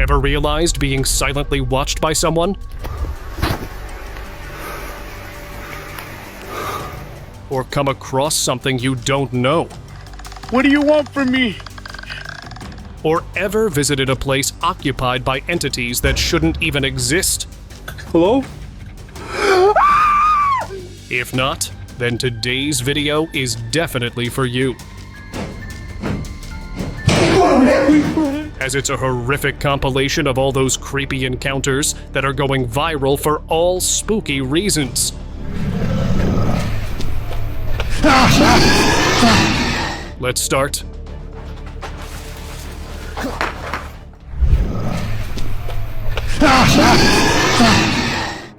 Ever realized being silently watched by someone? Or come across something you don't know? What do you want from me? Or ever visited a place occupied by entities that shouldn't even exist? Hello? If not, then today's video is definitely for you. As it's a horrific compilation of all those creepy encounters that are going viral for all spooky reasons. Let's start.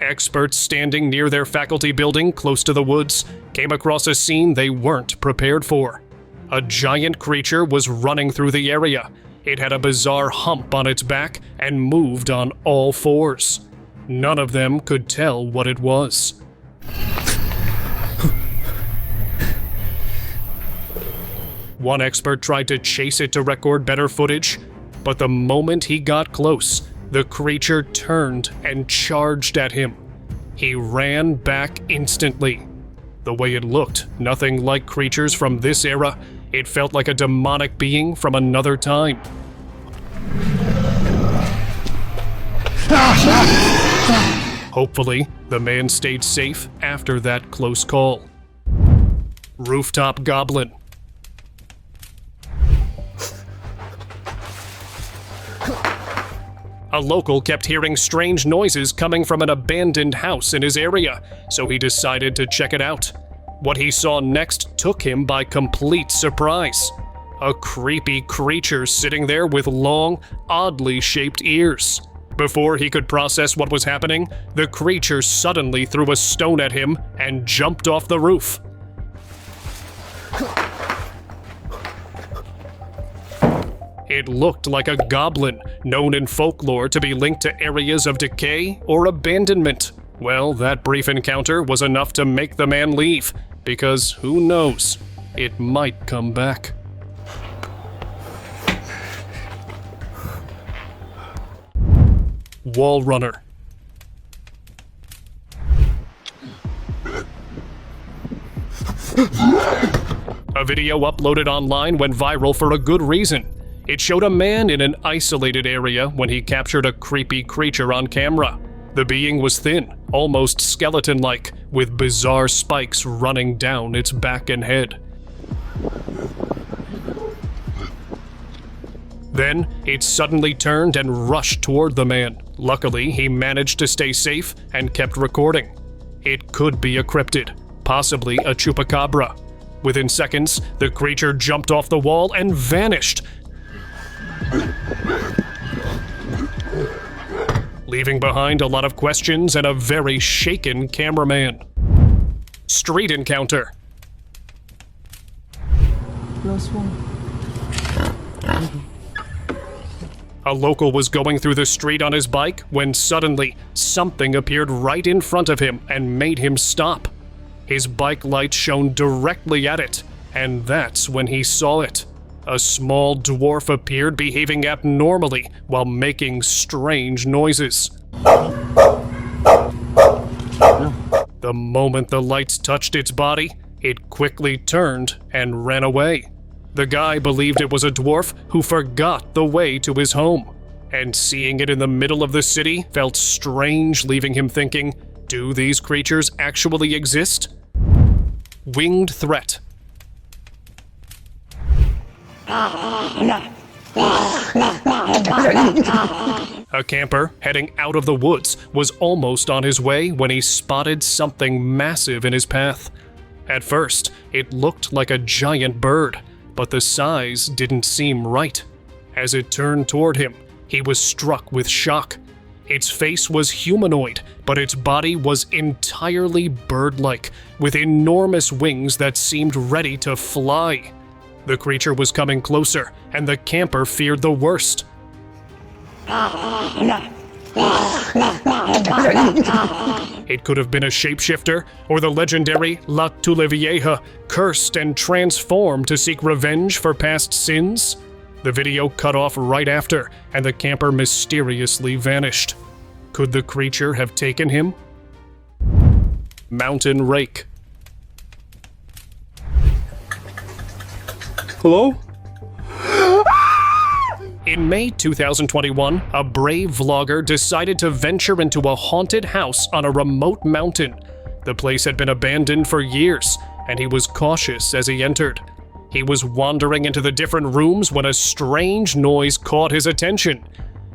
Experts standing near their faculty building close to the woods came across a scene they weren't prepared for. A giant creature was running through the area. It had a bizarre hump on its back and moved on all fours. None of them could tell what it was. One expert tried to chase it to record better footage, but the moment he got close, the creature turned and charged at him. He ran back instantly. The way it looked, nothing like creatures from this era. It felt like a demonic being from another time. Hopefully, the man stayed safe after that close call. Rooftop Goblin. A local kept hearing strange noises coming from an abandoned house in his area, so he decided to check it out. What he saw next took him by complete surprise. A creepy creature sitting there with long, oddly shaped ears. Before he could process what was happening, the creature suddenly threw a stone at him and jumped off the roof. It looked like a goblin, known in folklore to be linked to areas of decay or abandonment. Well, that brief encounter was enough to make the man leave, because who knows, it might come back. Wallrunner. A video uploaded online went viral for a good reason. It showed a man in an isolated area when he captured a creepy creature on camera. The being was thin, almost skeleton-like, with bizarre spikes running down its back and head. Then, it suddenly turned and rushed toward the man. Luckily, he managed to stay safe and kept recording. It could be a cryptid, possibly a chupacabra. Within seconds, the creature jumped off the wall and vanished, leaving behind a lot of questions and a very shaken cameraman. Street encounter. A local was going through the street on his bike when suddenly something appeared right in front of him and made him stop. His bike light shone directly at it, and that's when he saw it. A small dwarf appeared behaving abnormally while making strange noises. The moment the lights touched its body, it quickly turned and ran away. The guy believed it was a dwarf who forgot the way to his home, and seeing it in the middle of the city felt strange, leaving him thinking, do these creatures actually exist? Winged threat. A camper heading out of the woods was almost on his way when he spotted something massive in his path. At first, it looked like a giant bird, but the size didn't seem right. As it turned toward him, he was struck with shock. Its face was humanoid, but its body was entirely bird-like, with enormous wings that seemed ready to fly. The creature was coming closer, and the camper feared the worst. It could have been a shapeshifter, or the legendary La Tulevieja, cursed and transformed to seek revenge for past sins. The video cut off right after, and the camper mysteriously vanished. Could the creature have taken him? Mountain Rake. Hello? In May 2021, a brave vlogger decided to venture into a haunted house on a remote mountain. The place had been abandoned for years, and he was cautious as he entered. He was wandering into the different rooms when a strange noise caught his attention.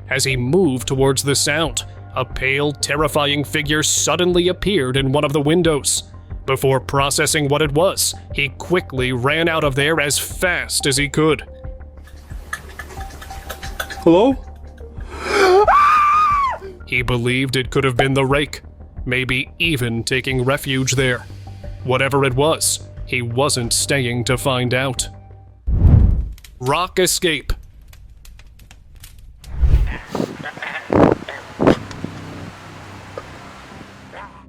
As he moved towards the sound, a pale, terrifying figure suddenly appeared in one of the windows. Before processing what it was, he quickly ran out of there as fast as he could. Hello? He believed it could have been the Rake, maybe even taking refuge there. Whatever it was, he wasn't staying to find out. Rock escape.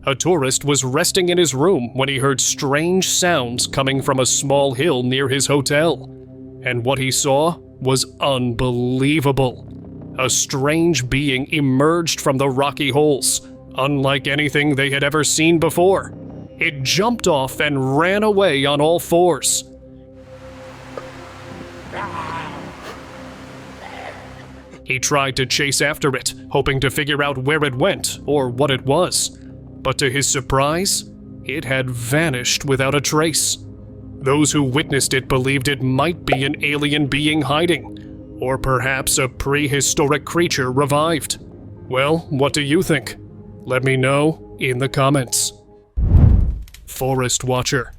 A tourist was resting in his room when he heard strange sounds coming from a small hill near his hotel. And what he saw was unbelievable. A strange being emerged from the rocky holes, unlike anything they had ever seen before. It jumped off and ran away on all fours. He tried to chase after it, hoping to figure out where it went or what it was. But to his surprise, it had vanished without a trace. Those who witnessed it believed it might be an alien being hiding, or perhaps a prehistoric creature revived. Well, what do you think? Let me know in the comments. Forest Watcher.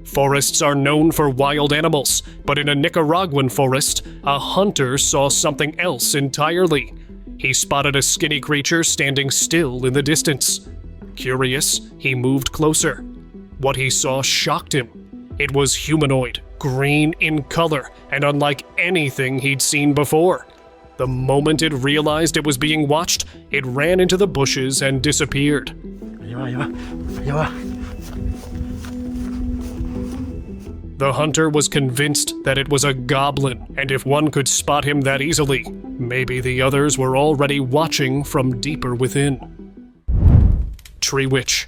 Forests are known for wild animals, but in a Nicaraguan forest, a hunter saw something else entirely. He spotted a skinny creature standing still in the distance. Curious, he moved closer. What he saw shocked him. It was humanoid, green in color, and unlike anything he'd seen before. The moment it realized it was being watched, it ran into the bushes and disappeared. The hunter was convinced that it was a goblin, and if one could spot him that easily, maybe the others were already watching from deeper within. Tree Witch.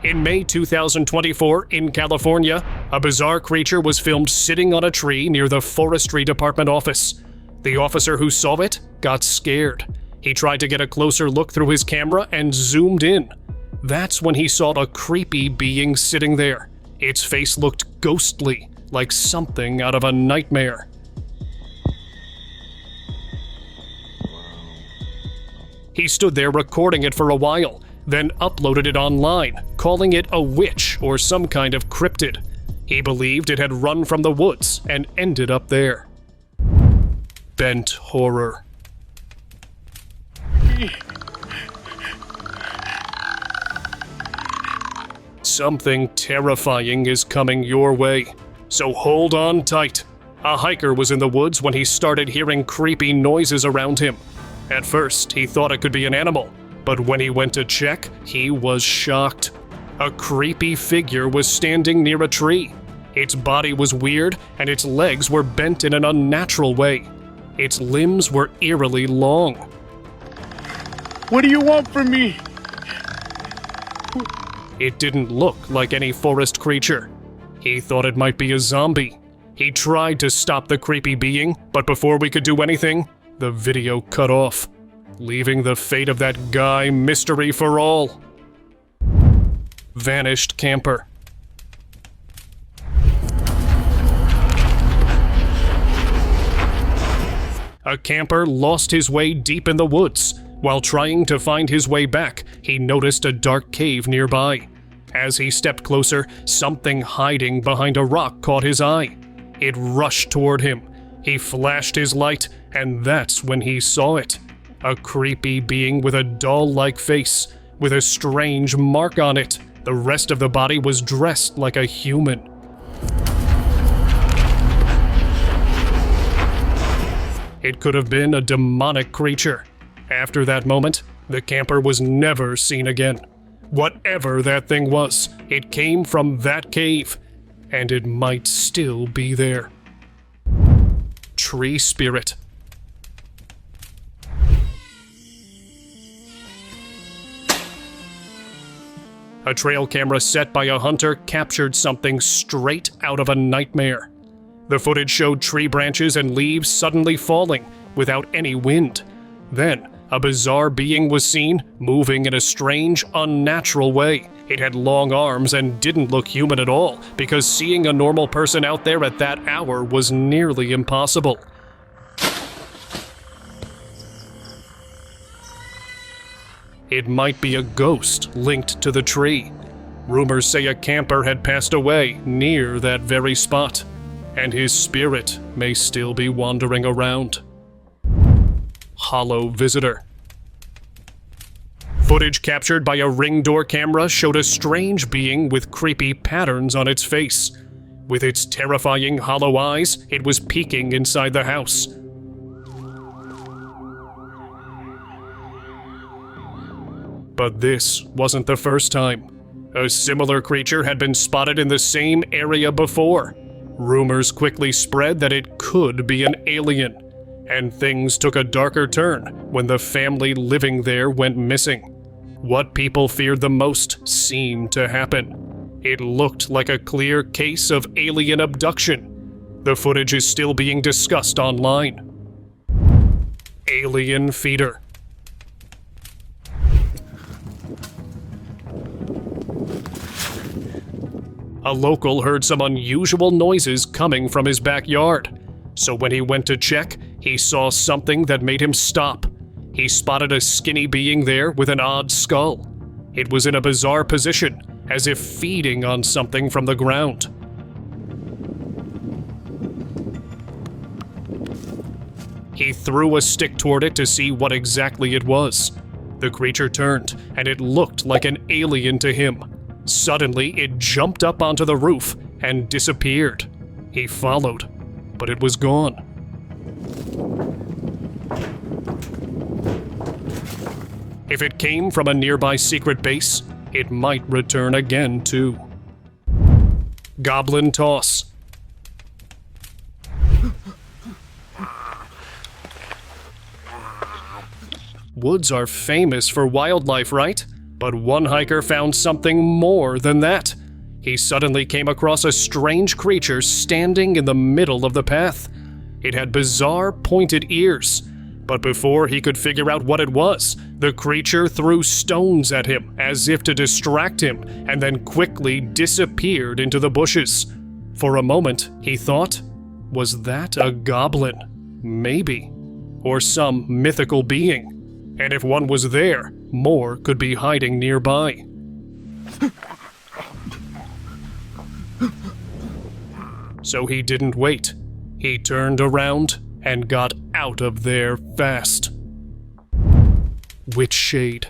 In May 2024, in California, a bizarre creature was filmed sitting on a tree near the Forestry Department office. The officer who saw it got scared. He tried to get a closer look through his camera and zoomed in. That's when he saw a creepy being sitting there. Its face looked ghostly, like something out of a nightmare. He stood there recording it for a while, then uploaded it online, calling it a witch or some kind of cryptid. He believed it had run from the woods and ended up there. Bent horror. Something terrifying is coming your way, so hold on tight. A hiker was in the woods when he started hearing creepy noises around him. At first, he thought it could be an animal, but when he went to check, he was shocked. A creepy figure was standing near a tree. Its body was weird, and its legs were bent in an unnatural way. Its limbs were eerily long. What do you want from me? It didn't look like any forest creature. He thought it might be a zombie. He tried to stop the creepy being, but before we could do anything, the video cut off, leaving the fate of that guy mystery for all. Vanished camper. A camper lost his way deep in the woods. While trying to find his way back, he noticed a dark cave nearby. As he stepped closer, something hiding behind a rock caught his eye. It rushed toward him. He flashed his light, and that's when he saw it. A creepy being with a doll-like face, with a strange mark on it. The rest of the body was dressed like a human. It could have been a demonic creature. After that moment, the camper was never seen again. Whatever that thing was, it came from that cave, and it might still be there. Tree Spirit. A trail camera set by a hunter captured something straight out of a nightmare. The footage showed tree branches and leaves suddenly falling without any wind. Then, a bizarre being was seen, moving in a strange, unnatural way. It had long arms and didn't look human at all, because seeing a normal person out there at that hour was nearly impossible. It might be a ghost linked to the tree. Rumors say a camper had passed away near that very spot, and his spirit may still be wandering around. Hollow Visitor. Footage captured by a ring door camera showed a strange being with creepy patterns on its face. With its terrifying hollow eyes, it was peeking inside the house. But this wasn't the first time. A similar creature had been spotted in the same area before. Rumors quickly spread that it could be an alien, and things took a darker turn when the family living there went missing. What people feared the most seemed to happen. It looked like a clear case of alien abduction. The footage is still being discussed online. Alien Feeder. A local heard some unusual noises coming from his backyard. So when he went to check, he saw something that made him stop. He spotted a skinny being there with an odd skull. It was in a bizarre position, as if feeding on something from the ground. He threw a stick toward it to see what exactly it was. The creature turned, and it looked like an alien to him. Suddenly, it jumped up onto the roof and disappeared. He followed, but it was gone. If it came from a nearby secret base, it might return again too. Goblin Toss. Woods are famous for wildlife, right? But one hiker found something more than that. He suddenly came across a strange creature standing in the middle of the path. It had bizarre pointed ears, but before he could figure out what it was, the creature threw stones at him as if to distract him, and then quickly disappeared into the bushes. For a moment, he thought, was that a goblin? Maybe. Or some mythical being. And if one was there, more could be hiding nearby. So he didn't wait. He turned around and got out of there fast. Witch Shade.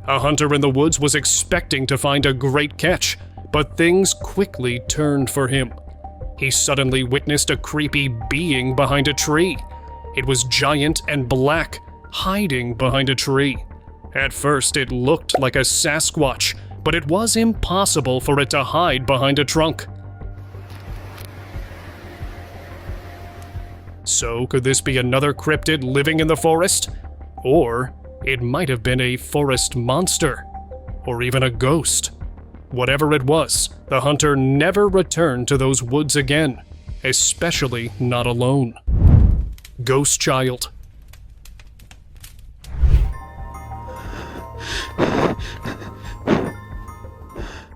A hunter in the woods was expecting to find a great catch, but things quickly turned for him. He suddenly witnessed a creepy being behind a tree. It was giant and black, hiding behind a tree. At first, it looked like a Sasquatch, but it was impossible for it to hide behind a trunk. So, could this be another cryptid living in the forest? Or it might have been a forest monster, or even a ghost. Whatever it was, the hunter never returned to those woods again, especially not alone. Ghost Child.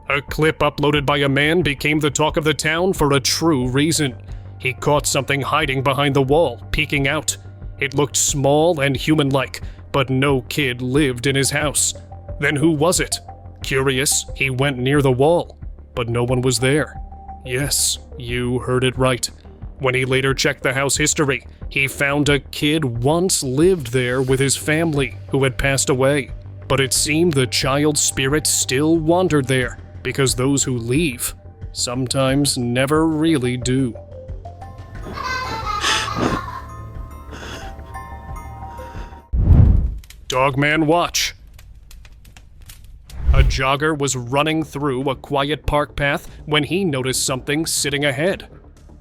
A clip uploaded by a man became the talk of the town for a true reason. He caught something hiding behind the wall, peeking out. It looked small and human-like, but no kid lived in his house. Then who was it? Curious, he went near the wall, but no one was there. Yes, you heard it right. When he later checked the house history, he found a kid once lived there with his family who had passed away. But it seemed the child's spirit still wandered there, because those who leave sometimes never really do. Dogman Watch. A jogger was running through a quiet park path when he noticed something sitting ahead.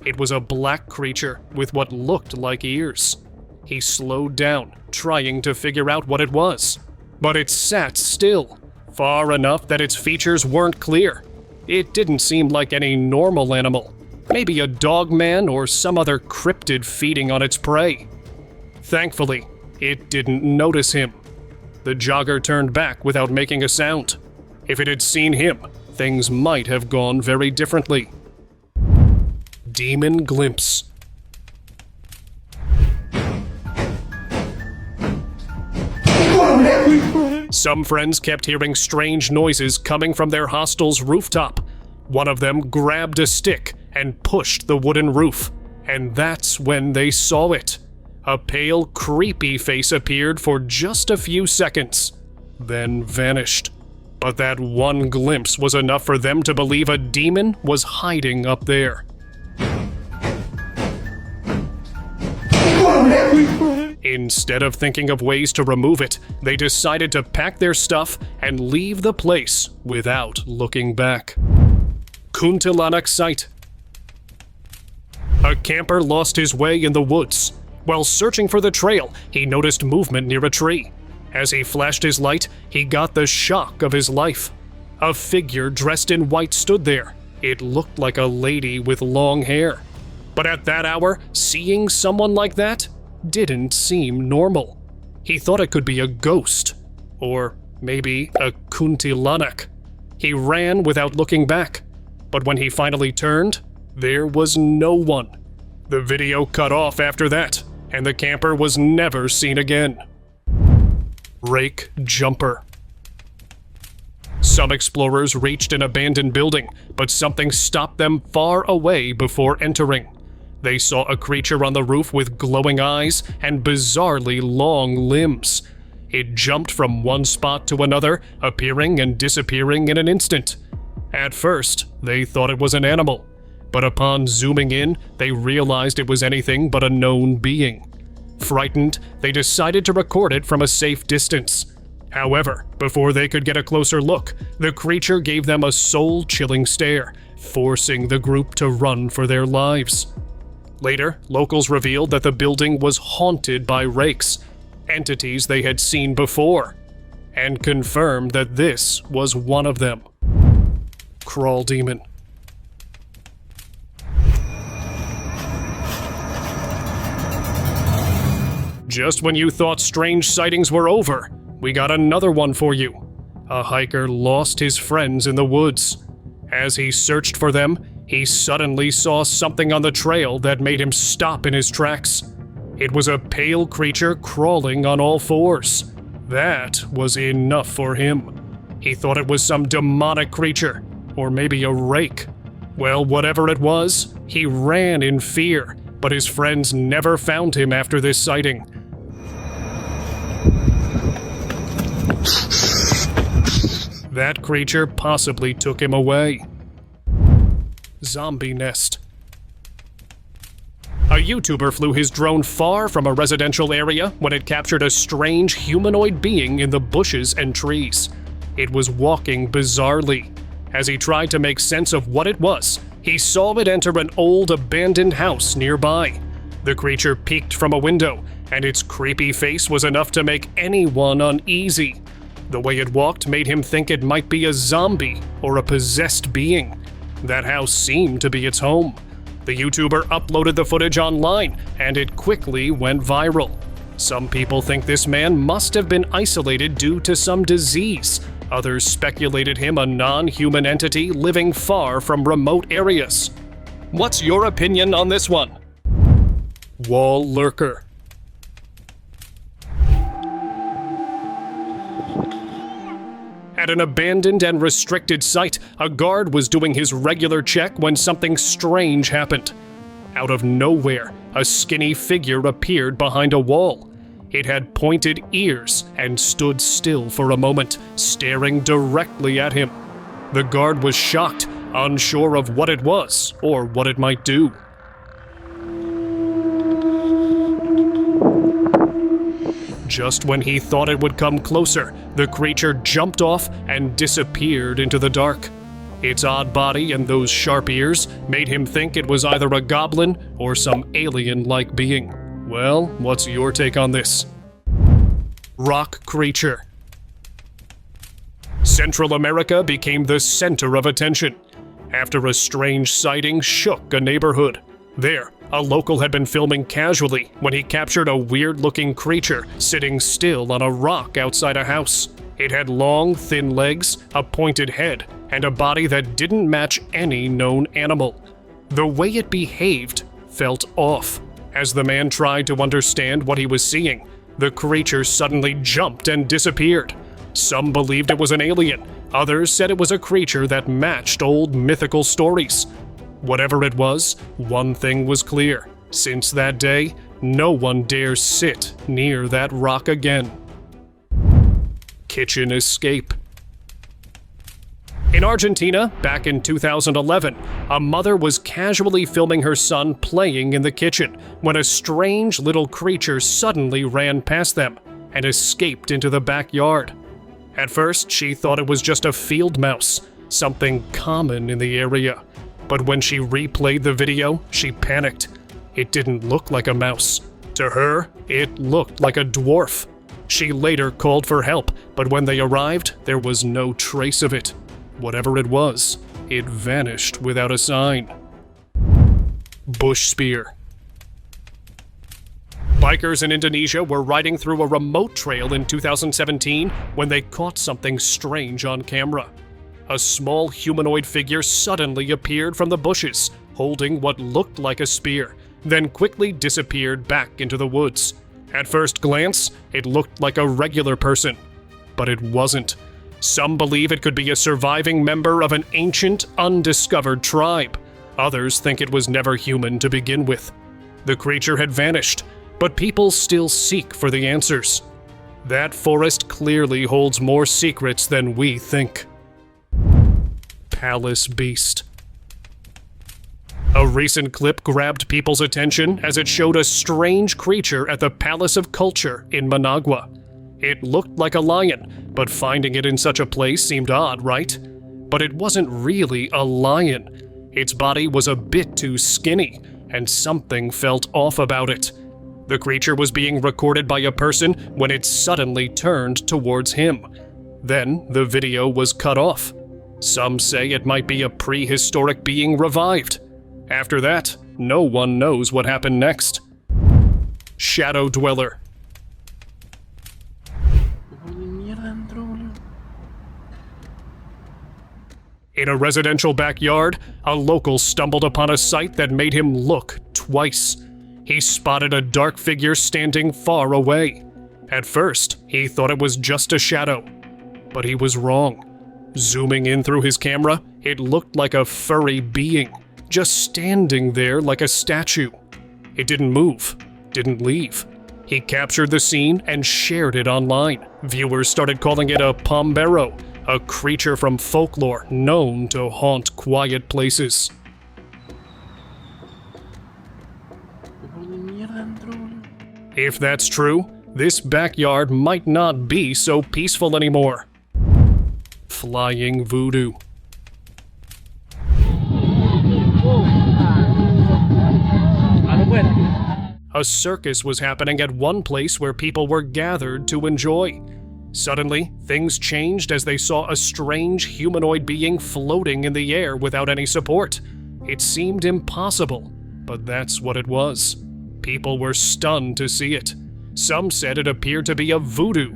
It was a black creature with what looked like ears. He slowed down, trying to figure out what it was. But it sat still, far enough that its features weren't clear. It didn't seem like any normal animal, maybe a dogman or some other cryptid feeding on its prey. Thankfully, it didn't notice him. The jogger turned back without making a sound. If it had seen him, things might have gone very differently. Demon Glimpse. Some friends kept hearing strange noises coming from their hostel's rooftop. One of them grabbed a stick and pushed the wooden roof, and that's when they saw it. A pale, creepy face appeared for just a few seconds, then vanished. But that one glimpse was enough for them to believe a demon was hiding up there. Instead of thinking of ways to remove it, they decided to pack their stuff and leave the place without looking back. Countak Site. A camper lost his way in the woods. While searching for the trail, he noticed movement near a tree. As he flashed his light, he got the shock of his life. A figure dressed in white stood there. It looked like a lady with long hair. But at that hour, seeing someone like that didn't seem normal. He thought it could be a ghost, or maybe a kuntilanak. He ran without looking back, but when he finally turned, there was no one. The video cut off after that, and the camper was never seen again. Rake Jumper. Some explorers reached an abandoned building, but something stopped them far away before entering. They saw a creature on the roof with glowing eyes and bizarrely long limbs. It jumped from one spot to another, appearing and disappearing in an instant. At first, they thought it was an animal, but upon zooming in, they realized it was anything but a known being. Frightened, they decided to record it from a safe distance. However, before they could get a closer look, the creature gave them a soul-chilling stare, forcing the group to run for their lives. Later, locals revealed that the building was haunted by rakes, entities they had seen before, and confirmed that this was one of them. Crawl Demon. Just when you thought strange sightings were over, we got another one for you. A hiker lost his friends in the woods. As he searched for them, he suddenly saw something on the trail that made him stop in his tracks. It was a pale creature crawling on all fours. That was enough for him. He thought it was some demonic creature, or maybe a rake. Well, whatever it was, he ran in fear, but his friends never found him after this sighting. That creature possibly took him away. Zombie Nest. A YouTuber flew his drone far from a residential area when it captured a strange humanoid being in the bushes and trees. It was walking bizarrely. As he tried to make sense of what it was, he saw it enter an old abandoned house nearby. The creature peeked from a window, and its creepy face was enough to make anyone uneasy. The way it walked made him think it might be a zombie or a possessed being. That house seemed to be its home. The YouTuber uploaded the footage online, and it quickly went viral. Some people think this man must have been isolated due to some disease. Others speculated him a non-human entity living far from remote areas. What's your opinion on this one? Wallrunner. At an abandoned and restricted site, a guard was doing his regular check when something strange happened. Out of nowhere, a skinny figure appeared behind a wall. It had pointed ears and stood still for a moment, staring directly at him. The guard was shocked, unsure of what it was or what it might do. Just when he thought it would come closer, the creature jumped off and disappeared into the dark. Its odd body and those sharp ears made him think it was either a goblin or some alien-like being. Well, what's your take on this? Rock creature. Central America became the center of attention after a strange sighting shook a neighborhood. There, a local had been filming casually when he captured a weird-looking creature sitting still on a rock outside a house. It had long, thin legs, a pointed head, and a body that didn't match any known animal. The way it behaved felt off. As the man tried to understand what he was seeing, the creature suddenly jumped and disappeared. Some believed it was an alien. Others said it was a creature that matched old mythical stories. Whatever it was, one thing was clear. Since that day, no one dares sit near that rock again. Kitchen escape. In Argentina, back in 2011, a mother was casually filming her son playing in the kitchen when a strange little creature suddenly ran past them and escaped into the backyard. At first, she thought it was just a field mouse, something common in the area. But when she replayed the video, she panicked. It didn't look like a mouse. To her, it looked like a dwarf. She later called for help, but when they arrived, there was no trace of it. Whatever it was, it vanished without a sign. Bush spear. Bikers in Indonesia were riding through a remote trail in 2017 when they caught something strange on camera. A small humanoid figure suddenly appeared from the bushes, holding what looked like a spear, then quickly disappeared back into the woods. At first glance, it looked like a regular person, but it wasn't. Some believe it could be a surviving member of an ancient, undiscovered tribe. Others think it was never human to begin with. The creature had vanished, but people still seek for the answers. That forest clearly holds more secrets than we think. Palace beast. A recent clip grabbed people's attention as it showed a strange creature at the Palace of Culture in Managua. It looked like a lion, but finding it in such a place seemed odd, right? But it wasn't really a lion. Its body was a bit too skinny, and something felt off about it. The creature was being recorded by a person when it suddenly turned towards him. Then the video was cut off. Some say it might be a prehistoric being revived. After that, no one knows what happened next. Shadow Dweller. In a residential backyard, a local stumbled upon a sight that made him look twice. He spotted a dark figure standing far away. At first, he thought it was just a shadow, but he was wrong. Zooming in through his camera, it looked like a furry being, just standing there like a statue. It didn't move, didn't leave. He captured the scene and shared it online. Viewers started calling it a pombero, a creature from folklore known to haunt quiet places. If that's true, this backyard might not be so peaceful anymore. Flying voodoo. A circus was happening at one place where people were gathered to enjoy. Suddenly, things changed as they saw a strange humanoid being floating in the air without any support. It seemed impossible, but that's what it was. People were stunned to see it. Some said it appeared to be a voodoo.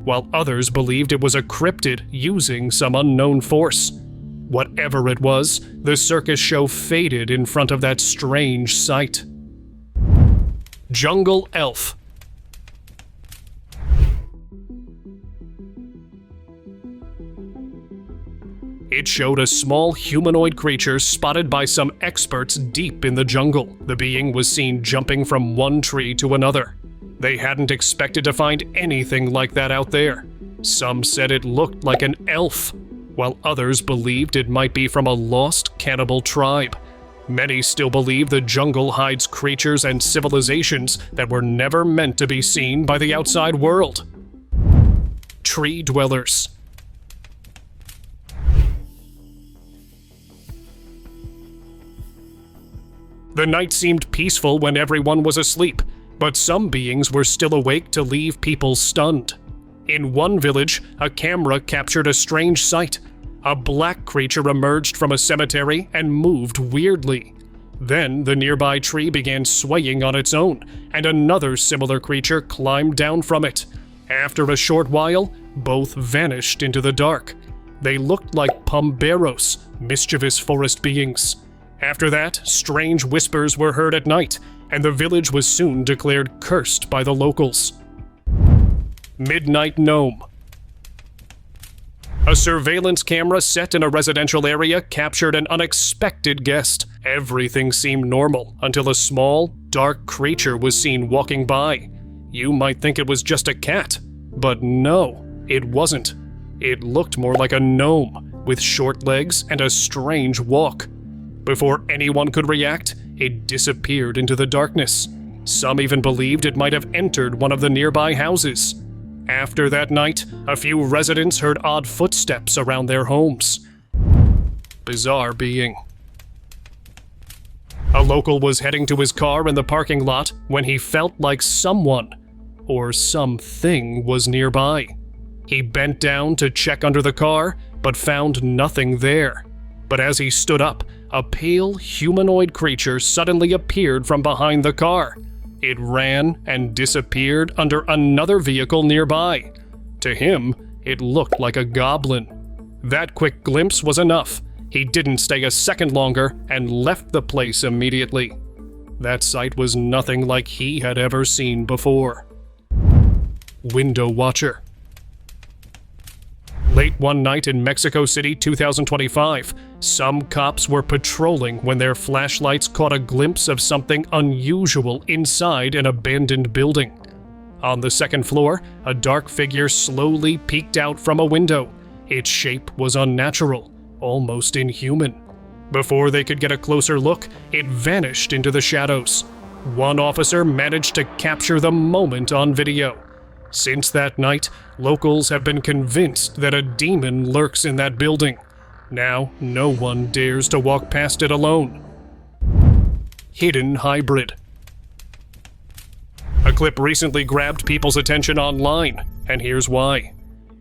While others believed it was a cryptid using some unknown force. Whatever it was, the circus show faded in front of that strange sight. Jungle Elf. It showed a small humanoid creature spotted by some experts deep in the jungle. The being was seen jumping from one tree to another. They hadn't expected to find anything like that out there. Some said it looked like an elf, while others believed it might be from a lost cannibal tribe. Many still believe the jungle hides creatures and civilizations that were never meant to be seen by the outside world. Tree dwellers. The night seemed peaceful when everyone was asleep, but some beings were still awake to leave people stunned. In one village, a camera captured a strange sight. A black creature emerged from a cemetery and moved weirdly. Then the nearby tree began swaying on its own, and another similar creature climbed down from it. After a short while, both vanished into the dark. They looked like Pomberos, mischievous forest beings. After that, strange whispers were heard at night, and the village was soon declared cursed by the locals. Midnight Gnome. A surveillance camera set in a residential area captured an unexpected guest. Everything seemed normal until a small, dark creature was seen walking by. You might think it was just a cat, but no, it wasn't. It looked more like a gnome, with short legs and a strange walk. Before anyone could react, it disappeared into the darkness. Some even believed it might have entered one of the nearby houses. After that night, a few residents heard odd footsteps around their homes. Bizarre being. A local was heading to his car in the parking lot when he felt like someone, or something, was nearby. He bent down to check under the car, but found nothing there. But as he stood up, a pale humanoid creature suddenly appeared from behind the car. It ran and disappeared under another vehicle nearby. To him, it looked like a goblin. That quick glimpse was enough. He didn't stay a second longer and left the place immediately. That sight was nothing like he had ever seen before. Window Watcher. Late one night in Mexico City, 2025, some cops were patrolling when their flashlights caught a glimpse of something unusual inside an abandoned building. On the second floor, a dark figure slowly peeked out from a window. Its shape was unnatural, almost inhuman. Before they could get a closer look, it vanished into the shadows. One officer managed to capture the moment on video. Since that night, locals have been convinced that a demon lurks in that building. Now, no one dares to walk past it alone. Hidden Hybrid. A clip recently grabbed people's attention online, and here's why.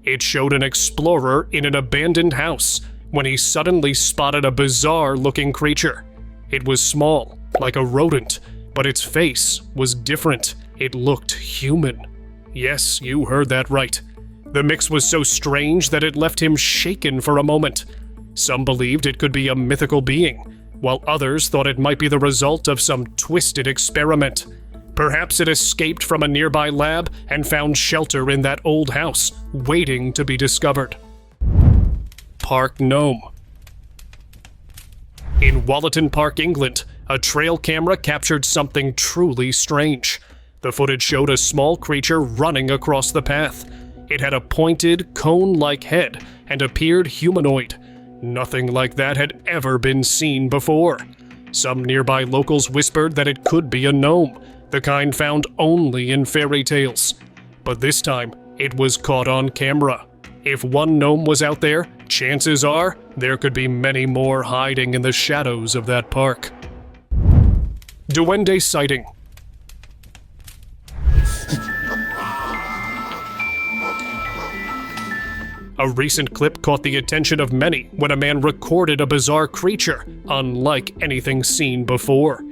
It showed an explorer in an abandoned house when he suddenly spotted a bizarre-looking creature. It was small, like a rodent, but its face was different. It looked human. Yes, you heard that right. The mix was so strange that it left him shaken for a moment. Some believed it could be a mythical being, while others thought it might be the result of some twisted experiment. Perhaps it escaped from a nearby lab and found shelter in that old house, waiting to be discovered. Park Gnome. In Wallerton Park, England, a trail camera captured something truly strange. The footage showed a small creature running across the path. It had a pointed, cone-like head and appeared humanoid. Nothing like that had ever been seen before. Some nearby locals whispered that it could be a gnome, the kind found only in fairy tales. But this time, it was caught on camera. If one gnome was out there, chances are there could be many more hiding in the shadows of that park. Duende sighting. A recent clip caught the attention of many when a man recorded a bizarre creature, unlike anything seen before.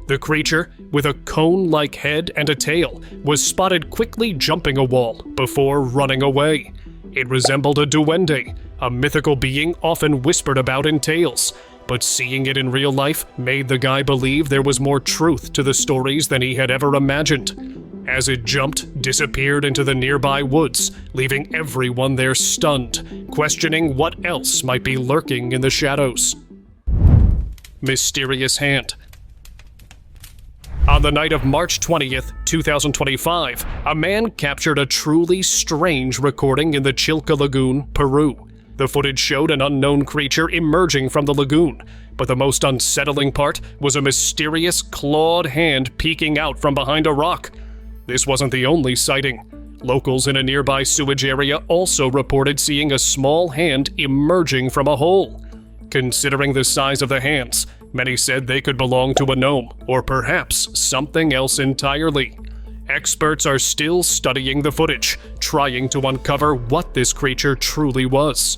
The creature, with a cone-like head and a tail, was spotted quickly jumping a wall before running away. It resembled a duende, a mythical being often whispered about in tales, but seeing it in real life made the guy believe there was more truth to the stories than he had ever imagined. As it jumped, disappeared into the nearby woods, leaving everyone there stunned, questioning what else might be lurking in the shadows. Mysterious Hand. On the night of March 20th, 2025, a man captured a truly strange recording in the Chilca Lagoon, Peru. The footage showed an unknown creature emerging from the lagoon, but the most unsettling part was a mysterious clawed hand peeking out from behind a rock. This wasn't the only sighting. Locals in a nearby sewage area also reported seeing a small hand emerging from a hole. Considering the size of the hands, many said they could belong to a gnome, or perhaps something else entirely. Experts are still studying the footage, trying to uncover what this creature truly was.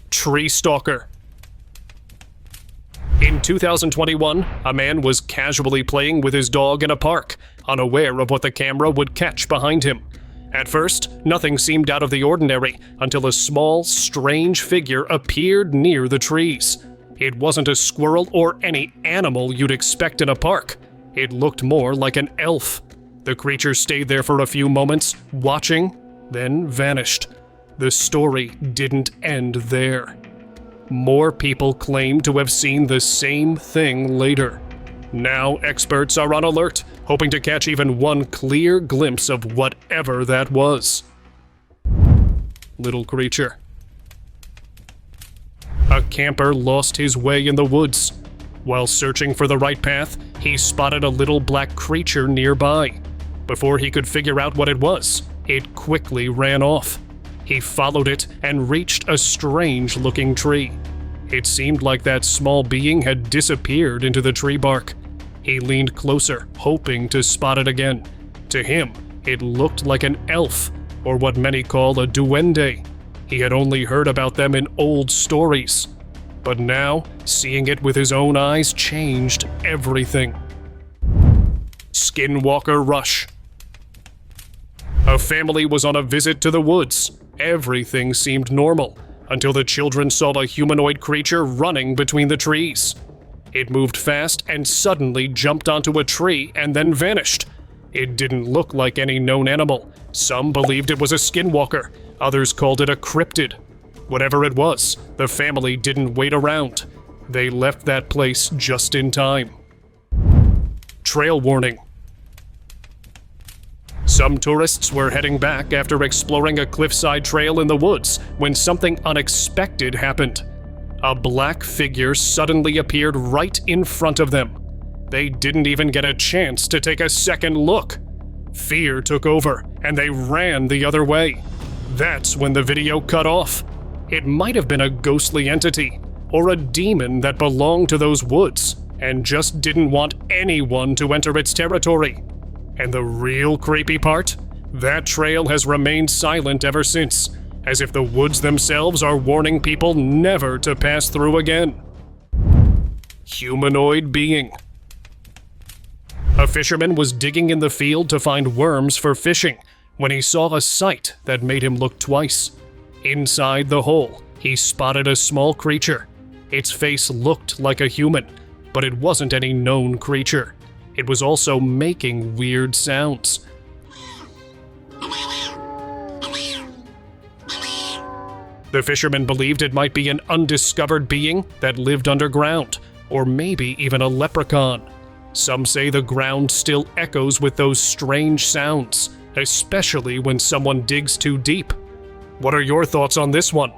Tree Stalker. In 2021, a man was casually playing with his dog in a park, unaware of what the camera would catch behind him. At first, nothing seemed out of the ordinary until a small, strange figure appeared near the trees. It wasn't a squirrel or any animal you'd expect in a park. It looked more like an elf. The creature stayed there for a few moments, watching, then vanished. The story didn't end there. More people claim to have seen the same thing later. Now experts are on alert, hoping to catch even one clear glimpse of whatever that was. Little creature. A camper lost his way in the woods. While searching for the right path, he spotted a little black creature nearby. Before he could figure out what it was, it quickly ran off. He followed it and reached a strange-looking tree. It seemed like that small being had disappeared into the tree bark. He leaned closer, hoping to spot it again. To him, it looked like an elf, or what many call a duende. He had only heard about them in old stories. But now, seeing it with his own eyes changed everything. Skinwalker Rush. A family was on a visit to the woods. Everything seemed normal, until the children saw a humanoid creature running between the trees. It moved fast and suddenly jumped onto a tree and then vanished. It didn't look like any known animal. Some believed it was a skinwalker, others called it a cryptid. Whatever it was, the family didn't wait around. They left that place just in time. Trail warning. Some tourists were heading back after exploring a cliffside trail in the woods when something unexpected happened. A black figure suddenly appeared right in front of them. They didn't even get a chance to take a second look. Fear took over, and they ran the other way. That's when the video cut off. It might have been a ghostly entity, or a demon that belonged to those woods, and just didn't want anyone to enter its territory. And the real creepy part? That trail has remained silent ever since, as if the woods themselves are warning people never to pass through again. Humanoid being. A fisherman was digging in the field to find worms for fishing when he saw a sight that made him look twice. Inside the hole, he spotted a small creature. Its face looked like a human, but it wasn't any known creature. It was also making weird sounds. The fisherman believed it might be an undiscovered being that lived underground, or maybe even a leprechaun. Some say the ground still echoes with those strange sounds, especially when someone digs too deep. What are your thoughts on this one?